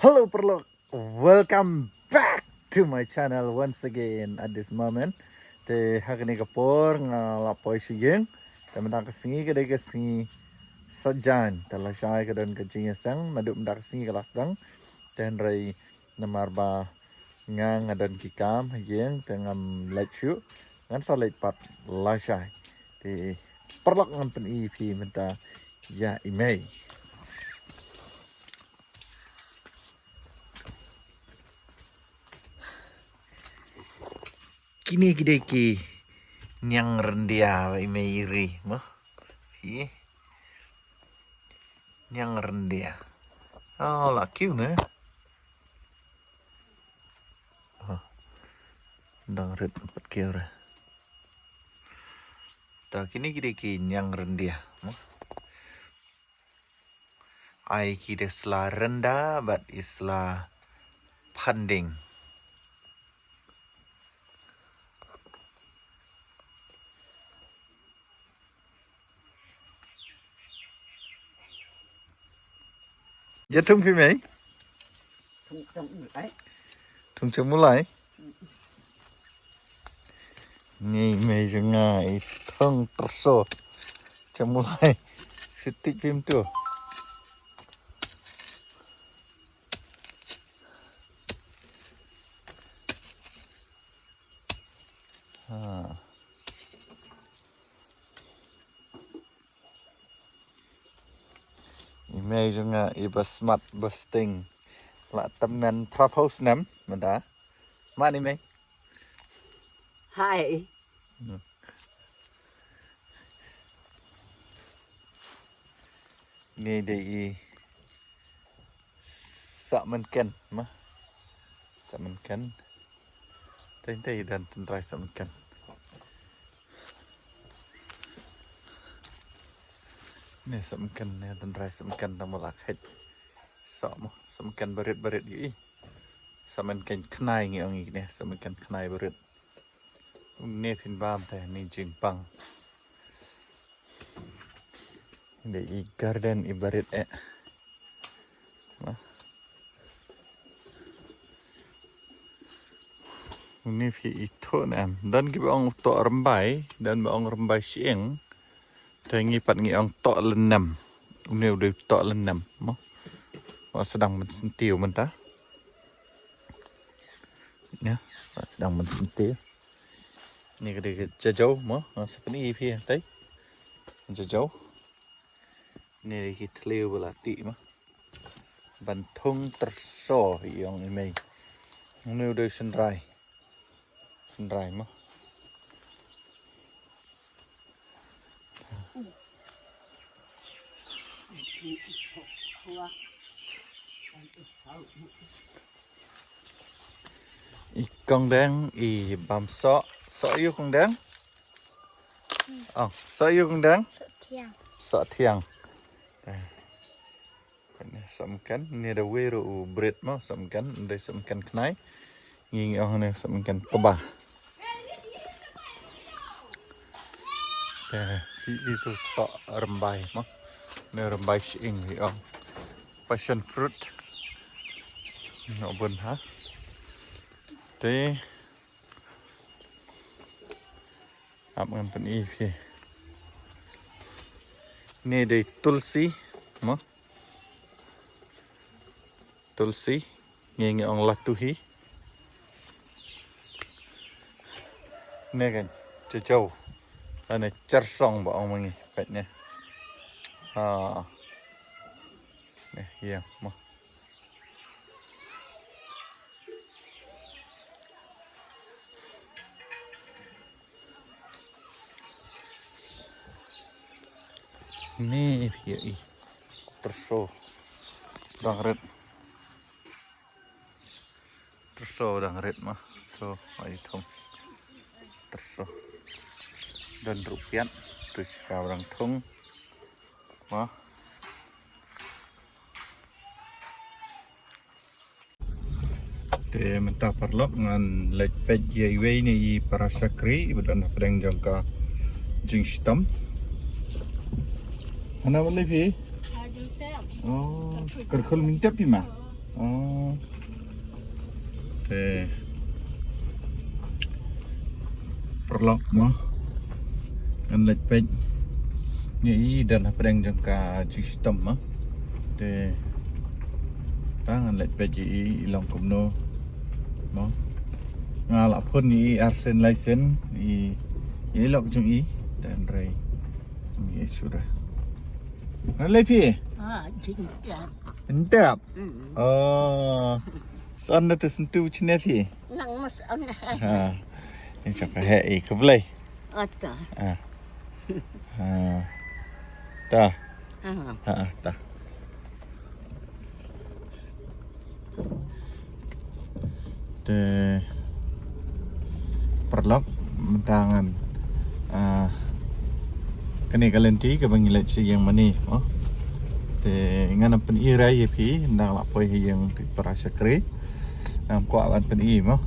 Hello Perlok, welcome back to my channel once again at this moment. Te hari ni kapor ngalapoy siyeng, te mendak kesingi kedai kesingi sajan, telah syai kedan kecingnya sang, maduk mendak kesingi kelas dang, ten rai namar ba ngang adan kikam yang tengam lechu, ngan salit pat lasai. Te Perlok ngan pen EP menta ya iwei. Kini kideki nyang rendia imeiri mah hi nyang rendia lah kiu ne dang red pat kiu ra ta kini kideki nyang rendia mah ai kide sla rendah but isla panding Jatung phim ấy thùng chấm mulai ni mei jangai thong terso chấm mulai syuting film tu Imei juga iba smart busting la temen propose nem menda mana imei Hai. Ni dei sak menken mah sak menken tai dan tentrai sak menken ni sak menken ni tentrai sak menken tang molak het sak mo sak menken berit gi sak menken knai ngi ong ni sak menken knai berit ni pin bam te ni jingpang dei garden ibarit ini fi itu nam dan ki ong to rembai dan ong rembai sieng tengi pat ngi ong to lenam ini udah to lenam mo sedang mensentiu mentah ya sedang mensentiu ni kedai jauh mo seperti fi tai jauh ni kita leu belati mo bantung terso yang ini ini udah senrai mah Con đang bám sọ yêu con đang sọ yêu con đang sọ thiang samakan ni ada weru bread mah samakan ada samakan knai nging ong ni samakan kebah itu tok rembai mah ni rembai sing ong passion fruit no bun ha te ap ngan pen fi ni de tulsi mah tulsi nging ong latuhi ni kan jauh ana cersong ba ong mangi petnya ni ya mah ni ya terso dang red terso dang red mah so ai thong terso dan rupiah tu sekarang thong mah te mentah Perlok ngan lek pej iwei ni para Shakri bedan pedang jangka jingstam ana boleh pi kerkul minta pi mah Oh. Te perlok mo. Ang letpej. Ni dan apreng jangka sistem mo. Te tangan letpej ilang kumno mo. Ngalap pun ni arsen license ilok jung dan ray. Ni sudah. Lepi. Jingdwai. Entap. Oh. Sana tu sentuh cina pi. Nang mas ana. Ha. Ini cakap hei ke boleh. Ata. Ha. Ha. Dah. Ha. Ha, dah. Te perlok mentangan. Kani kalenti ke bangilat si yang mani, oh. Te ngana pen irai pi ndang lapoi yang para Shakri. Ko awan pen i mo.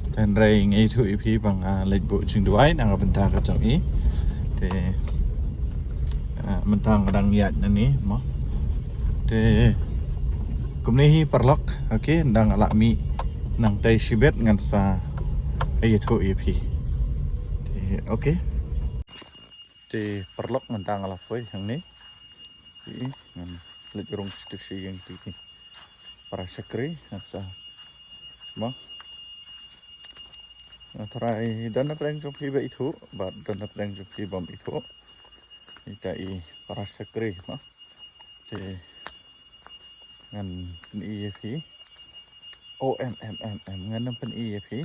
Dan rai ngai thu pi bang Wan Buh Jingdwai nang benta ka chong i. Te mentang dang yat ni mo. Te kumni perlok okey ndang ala mi nang tai sibet ngan sa ai thu pi. Te okey. Te perlok mentang ala foi yang ni. I ngan rong situsi yang ti para Shakri sa mo. Try dan apa yang jumpa itu, bad dan apa yang jumpa bom itu, ini para Shakri mah, jadi ngan EFP, ngan pen EFP,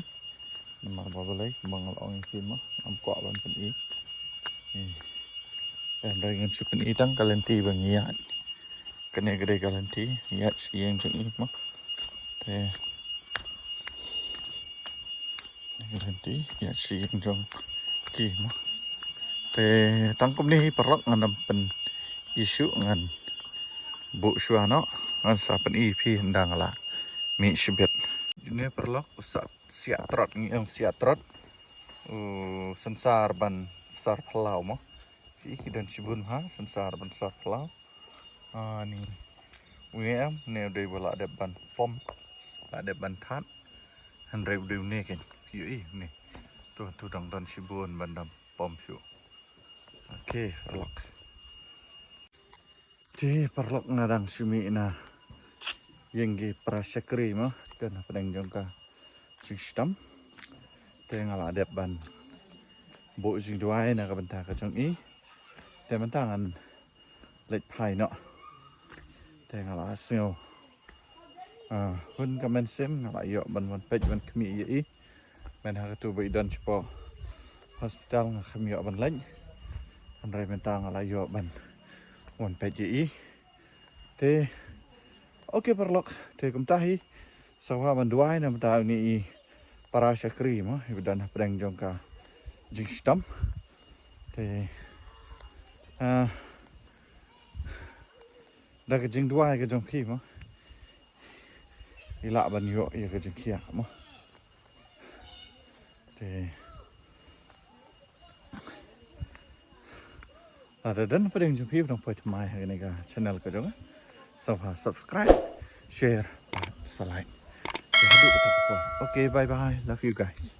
nama apa boleh, mangal orang itu mah, amko awan pen I, dan dari ngan supen itang kalenti bangiat, kena gede kalenti, yat siang jung I mah, nanti ya si jong ki mo te tangkum ni perlok ngan pen isu ngan bu suano ngan sa pen ip ndang la mi sibet ini perlok usat siatrot ngiang siatrot sensar ban sar plau mo ki dan sibun ha sensar ban sar plau ni wem ne de bola ada ban pom ada ban that han rev de ne ken pi ni tu dang dan sibun bandam pom piu okey perlok ti perlok ngadang sumi na yenggi para Shakri mah dan pedang jongka sistem tengah ada ban Buh Jingdwai na ka benta ka chong I te mentangan lek pai no tengah la sio hun kamen sem ngala yo ban pej ban kmi I men ha tu bai dan cepo hospital nga kami yo ban lain andai mentang ala yo ban wan pej te oke perlok te kumtahi sawa ban duai na mta ni para Shakri mo dan pedang jongka jingstam te da ke Jingdwai ke jong ki mo ila ban yo ye ke jing kia mo te ada dan pedang jong ki dong poi mai ni ka channel ka jong subscribe share like okay bye bye love you guys.